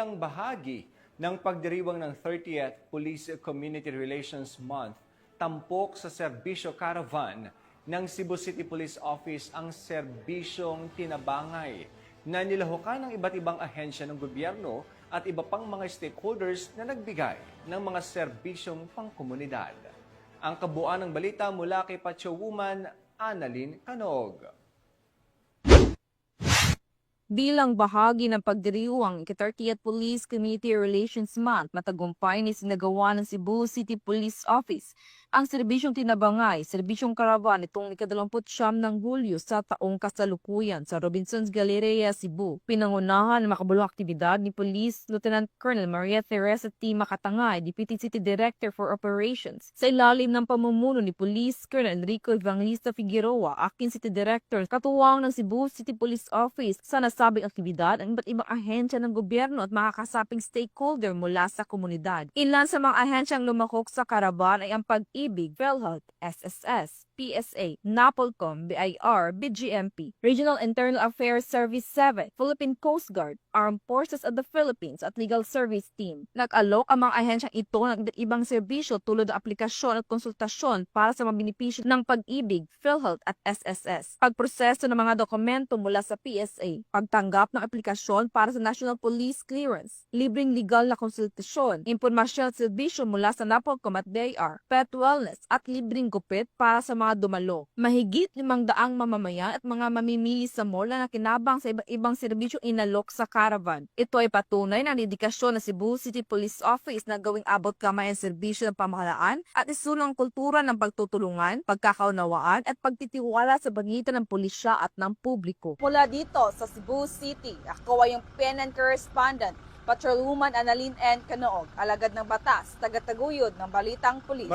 bilang bahagi ng pagdiriwang ng 30th Police Community Relations Month, tampok sa serbisyo caravan ng Cebu City Police Office ang serbisyong tinabangay na nilahukan ng iba't ibang ahensya ng gobyerno at iba pang mga stakeholders na nagbigay ng mga serbisyong pangkomunidad. Ang kabuuan ng balita mula kay Pacho Woman, Annalyn Canog. Bilang bahagi ng pagdiriwang ika-30th Police Community Relations Month, matagumpay ni sinagawa ng Cebu City Police Office ang serbisyong tinabangay, serbisyong karavan itong ika-29 ng Hulyo sa taong kasalukuyan sa Robinsons Galleria, Cebu. Pinangunahan ng makabuluhang aktibidad ni Police Lieutenant Colonel Maria Teresa T. Makatangay, Deputy City Director for Operations, sa ilalim ng pamumuno ni Police Colonel Enrico Evangelista Figueroa, Acting City Director, katuwang ng Cebu City Police Office. Sa nasabing aktibidad ang iba't ibang ahensya ng gobyerno at mga kasaping stakeholder mula sa komunidad. Ilan sa mga ahensyang lumakok sa karavan ay ang Pag-ibig, PhilHealth, SSS, PSA, NAPOLCOM, BIR, BGMP, Regional Internal Affairs Service 7, Philippine Coast Guard, Armed Forces of the Philippines at Legal Service Team. Nag-alok ang mga ahensyang ito ng iba't ibang serbisyo tulad ng aplikasyon at konsultasyon para sa mga benepisyo ng Pag-ibig, PhilHealth at SSS. Pagproseso ng mga dokumento mula sa PSA, pagtanggap ng aplikasyon para sa National Police Clearance, libreng legal na konsultasyon, impormasyon at serbisyo mula sa NAPOLCOM at BIR, pet wellness at libreng gupit para sa mga dumalo. Mahigit 500 mamamayan at mga mamimili sa mall na nakinabang sa iba't ibang serbisyong inalok sa caravan. Ito ay patunay ng dedikasyon ng Cebu City Police Office na gawing abot kamay ang serbisyo ng pamahalaan at isulong ang kultura ng pagtutulungan, pagkakaunawaan at pagtitiwala sa pagitan ng pulisya at ng publiko. Mula dito sa Cebu City, ako ay yung PNN correspondent, Patrolwoman Annalyn N. Canoog, alagad ng batas, tagataguyod ng Balitang Pulis.